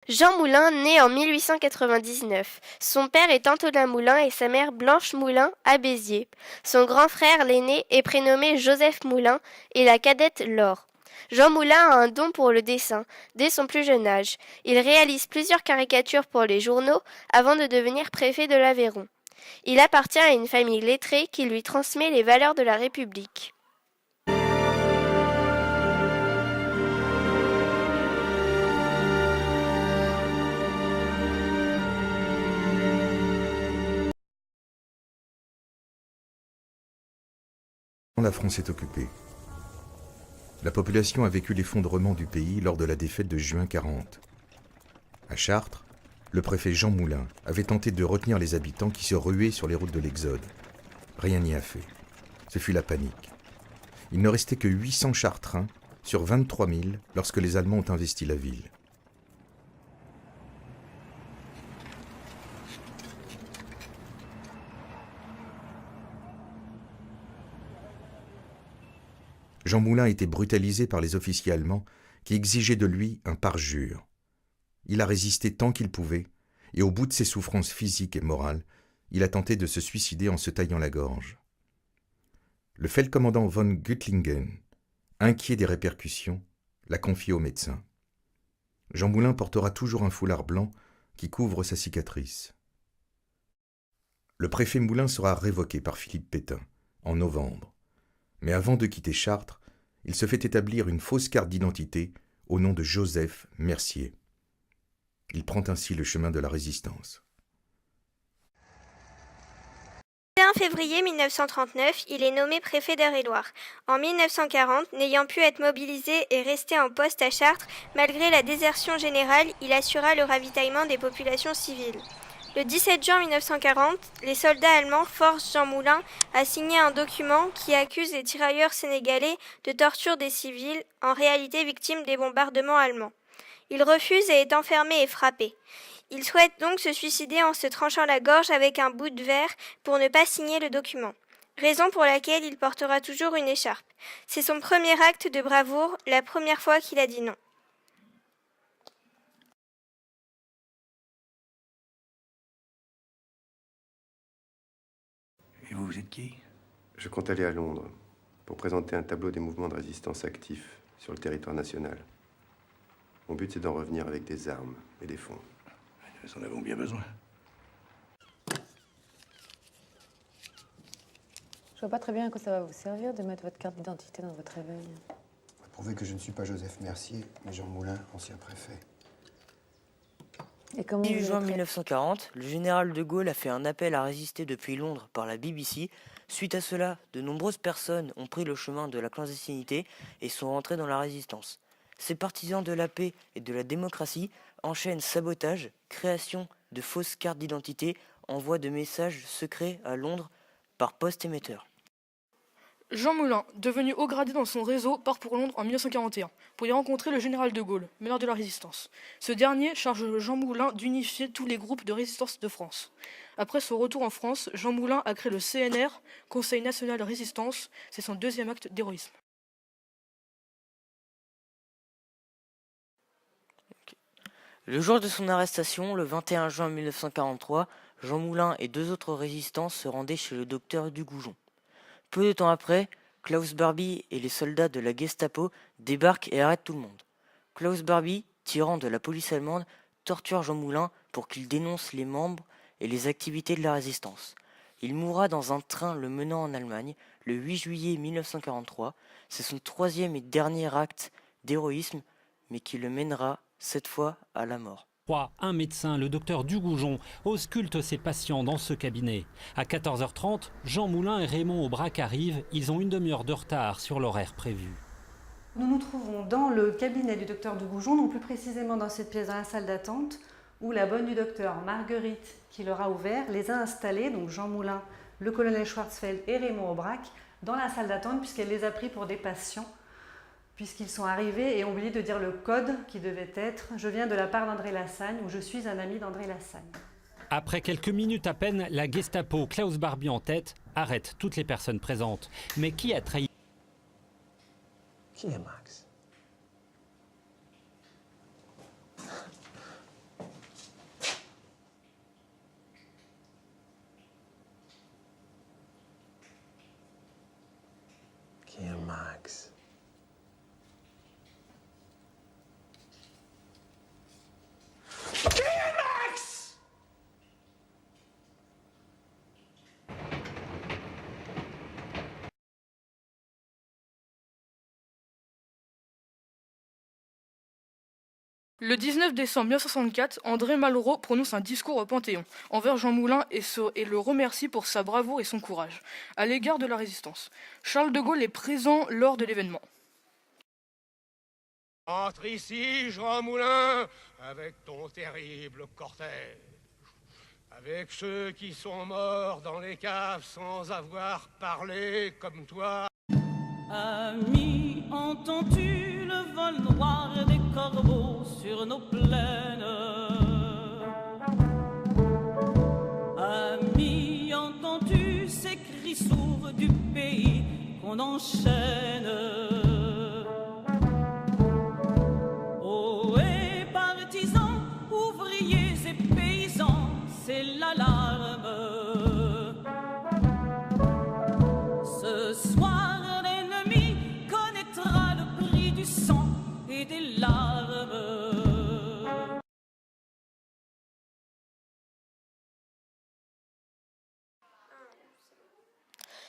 Jean Moulin naît en 1899. Son père est Antonin Moulin et sa mère Blanche Moulin à Béziers. Son grand frère, l'aîné, est prénommé Joseph Moulin et la cadette Laure. Jean Moulin a un don pour le dessin dès son plus jeune âge. Il réalise plusieurs caricatures pour les journaux avant de devenir préfet de l'Aveyron. Il appartient à une famille lettrée qui lui transmet les valeurs de la République. La France est occupée. La population a vécu l'effondrement du pays lors de la défaite de juin 40. À Chartres, le préfet Jean Moulin avait tenté de retenir les habitants qui se ruaient sur les routes de l'Exode. Rien n'y a fait. Ce fut la panique. Il ne restait que 800 Chartrains sur 23 000 lorsque les Allemands ont investi la ville. Jean Moulin a été brutalisé par les officiers allemands qui exigeaient de lui un parjure. Il a résisté tant qu'il pouvait, et au bout de ses souffrances physiques et morales, il a tenté de se suicider en se taillant la gorge. Le feldcommandant von Guttlingen, inquiet des répercussions, l'a confié au médecin. Jean Moulin portera toujours un foulard blanc qui couvre sa cicatrice. Le préfet Moulin sera révoqué par Philippe Pétain en novembre. Mais avant de quitter Chartres, il se fait établir une fausse carte d'identité au nom de Joseph Mercier. Il prend ainsi le chemin de la résistance. Le 1 février 1939, il est nommé préfet d'Eure-et-Loir. En 1940, n'ayant pu être mobilisé et resté en poste à Chartres, malgré la désertion générale, il assura le ravitaillement des populations civiles. Le 17 juin 1940, les soldats allemands forcent Jean Moulin à signer un document qui accuse les tirailleurs sénégalais de torture des civils, en réalité victimes des bombardements allemands. Il refuse et est enfermé et frappé. Il souhaite donc se suicider en se tranchant la gorge avec un bout de verre pour ne pas signer le document, raison pour laquelle il portera toujours une écharpe. C'est son premier acte de bravoure, la première fois qu'il a dit non. Et vous êtes qui? Je compte aller à Londres pour présenter un tableau des mouvements de résistance actifs sur le territoire national. Mon but, c'est d'en revenir avec des armes et des fonds. Nous en avons bien besoin. Je vois pas très bien à quoi ça va vous servir de mettre votre carte d'identité dans votre réveil. Pour prouver que je ne suis pas Joseph Mercier, mais Jean Moulin, ancien préfet. Et comment 18 juin 1940, le général de Gaulle a fait un appel à résister depuis Londres par la BBC. Suite à cela, de nombreuses personnes ont pris le chemin de la clandestinité et sont rentrées dans la résistance. Ces partisans de la paix et de la démocratie enchaînent sabotage, création de fausses cartes d'identité, envoi de messages secrets à Londres par poste émetteur. Jean Moulin, devenu haut gradé dans son réseau, part pour Londres en 1941 pour y rencontrer le général de Gaulle, meneur de la résistance. Ce dernier charge Jean Moulin d'unifier tous les groupes de résistance de France. Après son retour en France, Jean Moulin a créé le CNR, Conseil national de résistance. C'est son deuxième acte d'héroïsme. Le jour de son arrestation, le 21 juin 1943, Jean Moulin et deux autres résistants se rendaient chez le docteur Dugoujon. Peu de temps après, Klaus Barbie et les soldats de la Gestapo débarquent et arrêtent tout le monde. Klaus Barbie, tyran de la police allemande, torture Jean Moulin pour qu'il dénonce les membres et les activités de la résistance. Il mourra dans un train le menant en Allemagne le 8 juillet 1943. C'est son troisième et dernier acte d'héroïsme, mais qui le mènera cette fois à la mort. Un médecin, le docteur Dugoujon, ausculte ses patients dans ce cabinet. À 14h30, Jean Moulin et Raymond Aubrac arrivent. Ils ont une demi-heure de retard sur l'horaire prévu. Nous nous trouvons dans le cabinet du docteur Dugoujon, donc plus précisément dans cette pièce, dans la salle d'attente, où la bonne du docteur, Marguerite, qui leur a ouvert, les a installés, donc Jean Moulin, le colonel Schwarzfeld et Raymond Aubrac, dans la salle d'attente, puisqu'elle les a pris pour des patients, puisqu'ils sont arrivés et ont oublié de dire le code qui devait être « Je viens de la part d'André Lassagne » ou « Je suis un ami d'André Lassagne ». Après quelques minutes à peine, la Gestapo, Klaus Barbie en tête, arrête toutes les personnes présentes. Mais qui a trahi? Qui est Max? Max. Max! Le 19 décembre 1964, André Malraux prononce un discours au Panthéon envers Jean Moulin et le remercie pour sa bravoure et son courage à l'égard de la résistance. Charles de Gaulle est présent lors de l'événement. Entre ici, Jean Moulin, avec ton terrible cortège, avec ceux qui sont morts dans les caves sans avoir parlé comme toi. Ami, entends-tu le vol noir des corbeaux sur nos plaines? Ami, entends-tu ces cris sourds du pays qu'on enchaîne? Ohé, partisans, ouvriers et paysans, c'est l'alarme. Ce soir, et des larmes.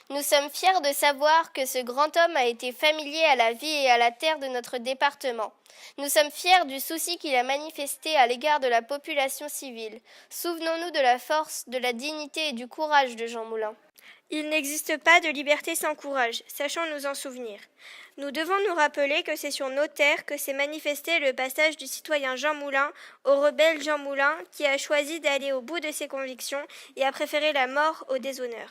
Nous sommes fiers de savoir que ce grand homme a été familier à la vie et à la terre de notre département. Nous sommes fiers du souci qu'il a manifesté à l'égard de la population civile. Souvenons-nous de la force, de la dignité et du courage de Jean Moulin. Il n'existe pas de liberté sans courage, sachons nous en souvenir. Nous devons nous rappeler que c'est sur nos terres que s'est manifesté le passage du citoyen Jean Moulin au rebelle Jean Moulin qui a choisi d'aller au bout de ses convictions et a préféré la mort au déshonneur.